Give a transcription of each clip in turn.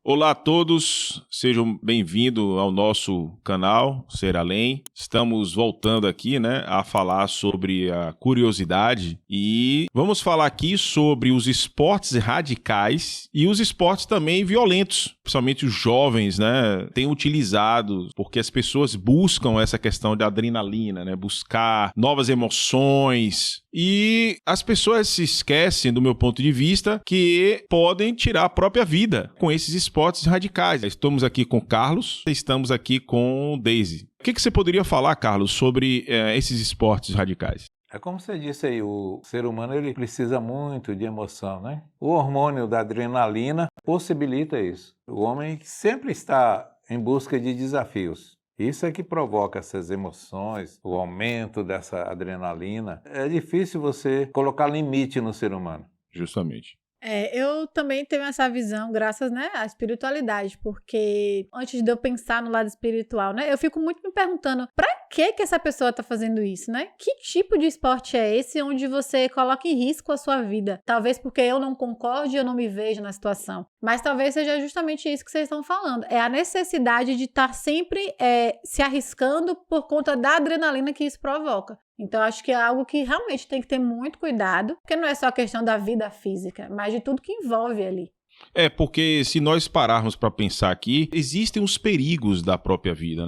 Olá a todos, sejam bem-vindos ao nosso canal Ser Além. Estamos voltando aqui, a falar sobre a curiosidade e vamos falar aqui sobre os esportes radicais e os esportes também violentos, principalmente os jovens, têm utilizado porque as pessoas buscam essa questão de adrenalina, buscar novas emoções. E as pessoas se esquecem, do meu ponto de vista, que podem tirar a própria vida com esses esportes radicais. Estamos aqui com o Carlos, estamos aqui com Daisy. O que você poderia falar, Carlos, sobre esses esportes radicais? É como você disse aí, o ser humano ele precisa muito de emoção, né? O hormônio da adrenalina possibilita isso. O homem sempre está em busca de desafios. Isso é que provoca essas emoções, o aumento dessa adrenalina. É difícil você colocar limite no ser humano. Justamente. Eu também tenho essa visão, graças, à espiritualidade, porque antes de eu pensar no lado espiritual, eu fico muito me perguntando, pra que essa pessoa tá fazendo isso, Que tipo de esporte é esse onde você coloca em risco a sua vida? Talvez porque eu não concorde e eu não me vejo na situação. Mas talvez seja justamente isso que vocês estão falando. É a necessidade de estar sempre se arriscando por conta da adrenalina que isso provoca. Então, acho que é algo que realmente tem que ter muito cuidado, porque não é só a questão da vida física, mas de tudo que envolve ali. Porque se nós pararmos para pensar aqui, existem os perigos da própria vida,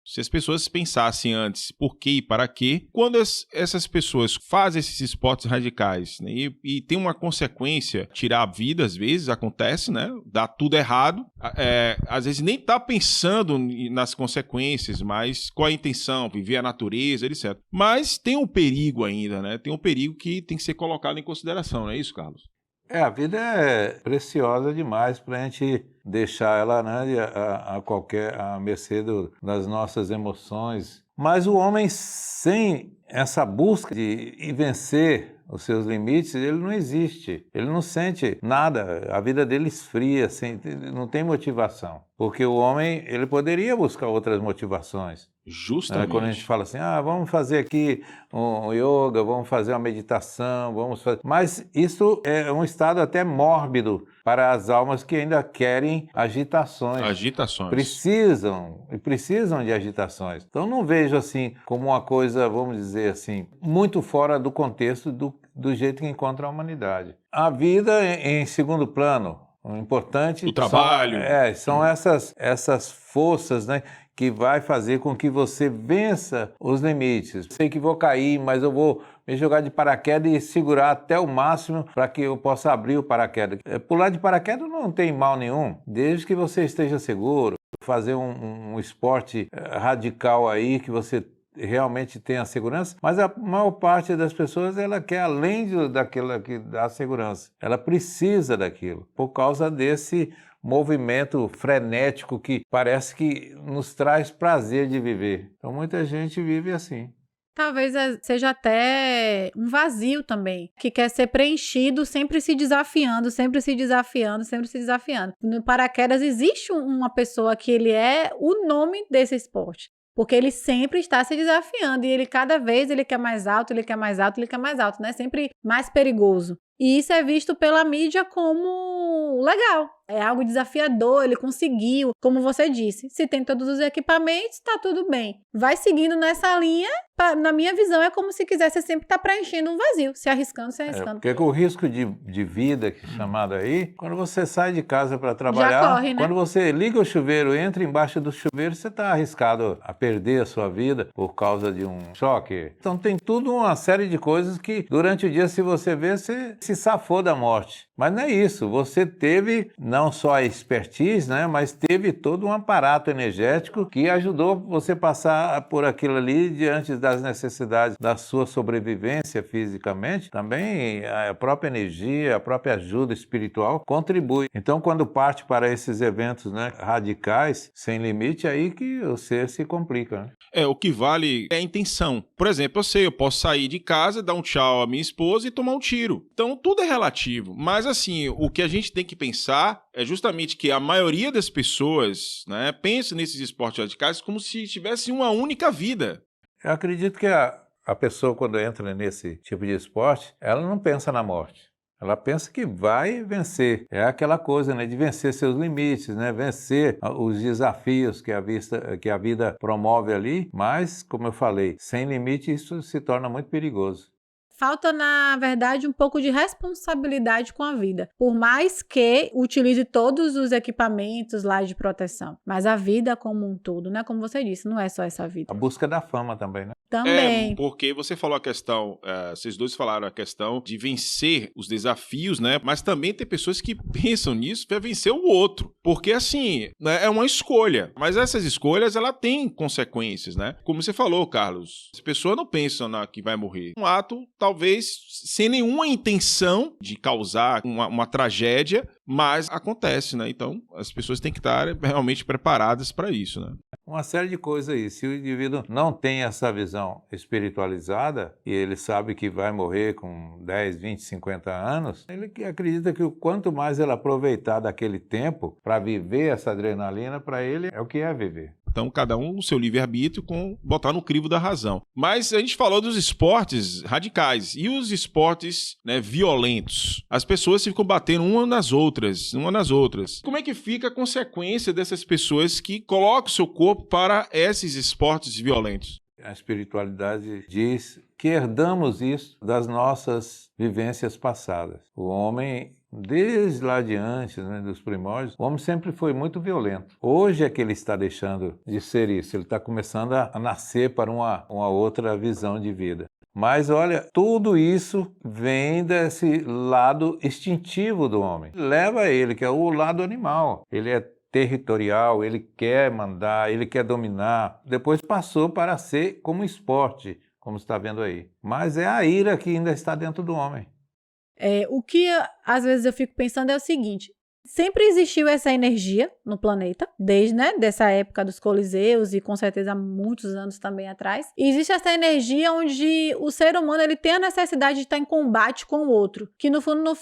Se as pessoas pensassem antes por quê e para quê, quando essas pessoas fazem esses esportes radicais e tem uma consequência, tirar a vida, às vezes acontece, dá tudo errado, às vezes nem tá pensando nas consequências, mas qual a intenção, viver a natureza, etc. Mas tem um perigo ainda, Tem um perigo que tem que ser colocado em consideração, não é isso, Carlos? A vida é preciosa demais para a gente deixar ela à mercê das nossas emoções. Mas o homem, sem essa busca de vencer os seus limites, ele não existe. Ele não sente nada. A vida dele esfria, não tem motivação. Porque o homem, ele poderia buscar outras motivações. Justamente. Quando a gente fala assim, vamos fazer aqui um yoga, vamos fazer uma meditação, Mas isso é um estado até mórbido para as almas que ainda querem agitações. Precisam de agitações. Então não vejo assim como uma coisa, vamos dizer assim, muito fora do contexto do jeito que encontra a humanidade. A vida em segundo plano. O importante o trabalho. São essas forças, que vai fazer com que você vença os limites. Sei que vou cair, mas eu vou me jogar de paraquedas e segurar até o máximo para que eu possa abrir o paraquedas. Pular de paraquedas não tem mal nenhum, desde que você esteja seguro. Fazer um esporte radical aí que você realmente tem a segurança, mas a maior parte das pessoas ela quer além daquilo que dá segurança. Ela precisa daquilo por causa desse movimento frenético que parece que nos traz prazer de viver. Então muita gente vive assim. Talvez seja até um vazio também, que quer ser preenchido sempre se desafiando, sempre se desafiando, sempre se desafiando. No paraquedas existe uma pessoa que ele é o nome desse esporte. Porque ele sempre está se desafiando e ele cada vez ele quer mais alto, ele quer mais alto, ele quer mais alto, Sempre mais perigoso. E isso é visto pela mídia como legal. É algo desafiador, ele conseguiu. Como você disse, se tem todos os equipamentos, tá tudo bem. Vai seguindo nessa linha, na minha visão, é como se quisesse sempre estar preenchendo um vazio, se arriscando. Porque com o risco de vida, que é chamado aí, quando você sai de casa para trabalhar, já corre, quando você liga o chuveiro, entra embaixo do chuveiro, você está arriscado a perder a sua vida por causa de um choque. Então tem tudo uma série de coisas que durante o dia, se você vê, você se safou da morte. Mas não é isso, você teve não só a expertise, mas teve todo um aparato energético que ajudou você passar por aquilo ali diante das necessidades da sua sobrevivência fisicamente. Também a própria energia, a própria ajuda espiritual contribui. Então, quando parte para esses eventos radicais, sem limite, é aí que o ser se complica. O que vale é a intenção. Por exemplo, eu posso sair de casa, dar um tchau à minha esposa e tomar um tiro. Então, tudo é relativo. Mas, assim, o que a gente tem que pensar é justamente que a maioria das pessoas pensa nesses esportes radicais como se tivesse uma única vida. Eu acredito que a pessoa, quando entra nesse tipo de esporte, ela não pensa na morte. Ela pensa que vai vencer. É aquela coisa, né, de vencer seus limites, né, vencer os desafios que a vida promove ali, mas, como eu falei, sem limite isso se torna muito perigoso. Falta, na verdade, um pouco de responsabilidade com a vida. Por mais que utilize todos os equipamentos lá de proteção. Mas a vida como um todo, né? Como você disse, não é só essa vida. A busca da fama também, né? Também. Porque você falou a questão, vocês dois falaram a questão de vencer os desafios, né? Mas também tem pessoas que pensam nisso para vencer o outro. Porque, assim, né, é uma escolha. Mas essas escolhas, ela tem consequências, né? Como você falou, Carlos, as pessoas não pensam que vai morrer. Um ato, talvez, sem nenhuma intenção de causar uma tragédia, mas acontece, né? Então, as pessoas têm que estar realmente preparadas para isso, né? Uma série de coisas aí. Se o indivíduo não tem essa visão espiritualizada e ele sabe que vai morrer com 10, 20, 50 anos, ele acredita que o quanto mais ele aproveitar daquele tempo para viver essa adrenalina, para ele é o que é viver. Então, cada um o seu livre-arbítrio com botar no crivo da razão. Mas a gente falou dos esportes radicais e os esportes, né, violentos. As pessoas ficam batendo uma nas outras. Como é que fica a consequência dessas pessoas que colocam o seu corpo para esses esportes violentos? A espiritualidade diz que herdamos isso das nossas vivências passadas. O homem, desde lá adiante, né, dos primórdios, o homem sempre foi muito violento. Hoje é que ele está deixando de ser isso. Ele está começando a nascer para uma outra visão de vida. Mas olha, tudo isso vem desse lado instintivo do homem. Leva a ele, que é o lado animal. Ele é territorial, ele quer mandar, ele quer dominar. Depois passou para ser como esporte, como você está vendo aí. Mas é a ira que ainda está dentro do homem. O que às vezes eu fico pensando é o seguinte: sempre existiu essa energia no planeta, desde, né, dessa época dos Coliseus e com certeza há muitos anos também atrás. E existe essa energia onde o ser humano ele tem a necessidade de estar em combate com o outro, que no fundo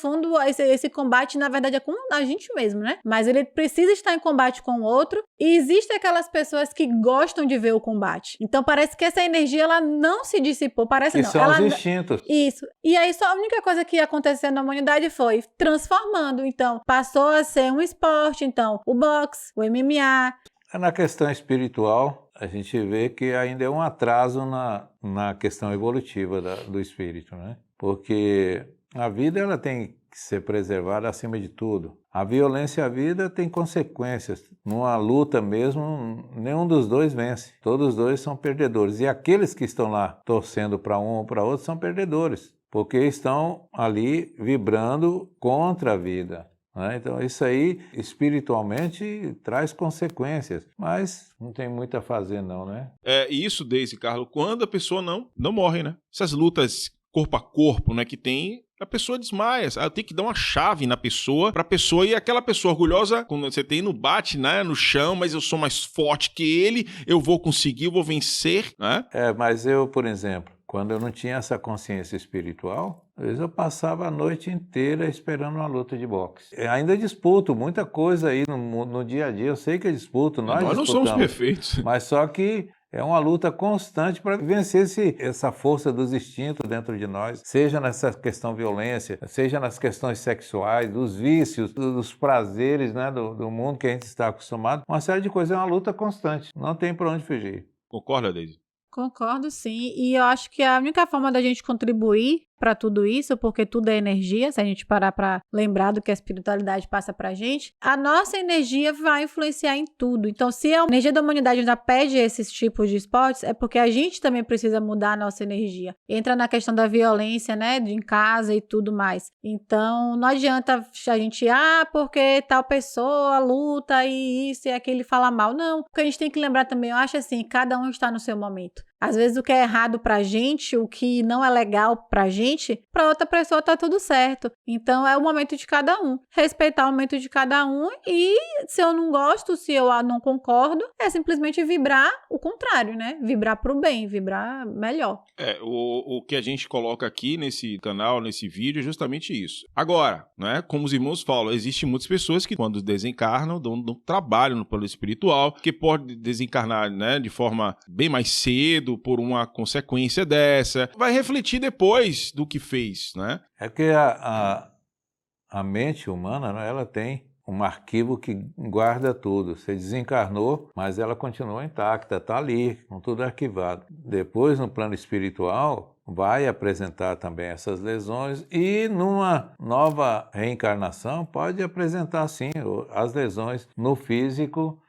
esse combate na verdade é com a gente mesmo, né? Mas ele precisa estar em combate com o outro e existem aquelas pessoas que gostam de ver o combate. Então parece que essa energia ela não se dissipou, Que não. são Ela, os instintos. isso. E aí só a única coisa que aconteceu na humanidade foi transformando. Então passou a ser um esporte, então o boxe, o MMA. Na questão espiritual, a gente vê que ainda é um atraso na questão evolutiva do espírito, né? Porque a vida ela tem que ser preservada acima de tudo. A violência à vida tem consequências. Numa luta mesmo, nenhum dos dois vence. Todos os dois são perdedores. E aqueles que estão lá torcendo para um ou para outro são perdedores, porque estão ali vibrando contra a vida. Então isso aí espiritualmente traz consequências, mas não tem muito a fazer não, né? Isso, Deise e Carlos, quando a pessoa não morre, né? Essas lutas corpo a corpo, né, que tem, a pessoa desmaia. Tem que dar uma chave na pessoa, pra pessoa, e aquela pessoa orgulhosa, quando você tem, não bate, né, no chão, mas eu sou mais forte que ele, eu vou conseguir, eu vou vencer, né? Mas eu, por exemplo, quando eu não tinha essa consciência espiritual, às vezes eu passava a noite inteira esperando uma luta de boxe. Eu ainda disputo muita coisa aí no dia a dia, eu sei que eu disputo, nós não somos perfeitos. Mas só que é uma luta constante para vencer essa força dos instintos dentro de nós, seja nessa questão violência, seja nas questões sexuais, dos vícios, dos prazeres, né, do mundo que a gente está acostumado. Uma série de coisas, é uma luta constante, não tem para onde fugir. Concorda, Deise? Concordo, sim. E eu acho que a única forma da gente contribuir para tudo isso, porque tudo é energia, se a gente parar para lembrar do que a espiritualidade passa pra gente, a nossa energia vai influenciar em tudo. Então, se a energia da humanidade ainda pede esses tipos de esportes, é porque a gente também precisa mudar a nossa energia. Entra na questão da violência, né, em casa e tudo mais. Então, não adianta a gente, porque tal pessoa luta e isso e aquele fala mal. Não, porque a gente tem que lembrar também, eu acho assim, cada um está no seu momento. Às vezes o que é errado pra gente, o que não é legal pra gente, pra outra pessoa tá tudo certo. Então é o momento de cada um. Respeitar o momento de cada um e se eu não gosto, se eu não concordo, é simplesmente vibrar o contrário, né? Vibrar pro bem, vibrar melhor. O que a gente coloca aqui nesse canal, nesse vídeo, é justamente isso. Agora, né, como os irmãos falam, existem muitas pessoas que quando desencarnam, dão trabalho no plano espiritual, que pode desencarnar, né, de forma bem mais cedo, por uma consequência dessa, vai refletir depois do que fez, né? É que A mente humana, né, ela tem um arquivo que guarda tudo. Você desencarnou, mas ela continua intacta, está ali, com tudo arquivado. Depois, no plano espiritual, vai apresentar também essas lesões e numa nova reencarnação pode apresentar sim as lesões no físico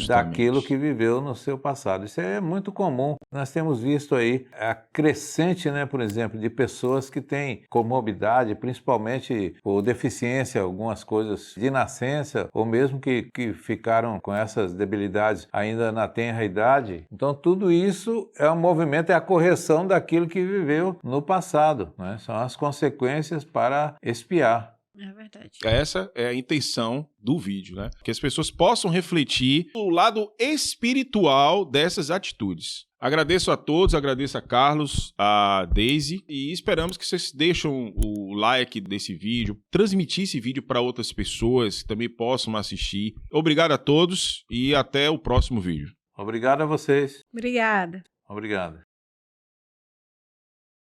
daquilo que viveu no seu passado. Isso é muito comum. Nós temos visto aí a crescente, né, por exemplo, de pessoas que têm comorbidade, principalmente por deficiência, algumas coisas de nascença, ou mesmo que ficaram com essas debilidades ainda na tenra idade. Então, tudo isso é um movimento, é a correção daquilo que viveu no passado, né? São as consequências para expiar. É verdade. Essa é a intenção do vídeo, né? Que as pessoas possam refletir o lado espiritual dessas atitudes. Agradeço a todos, agradeço a Carlos, a Daisy e esperamos que vocês deixem o like desse vídeo, transmitir esse vídeo para outras pessoas que também possam assistir. Obrigado a todos e até o próximo vídeo. Obrigado a vocês. Obrigada. Obrigado.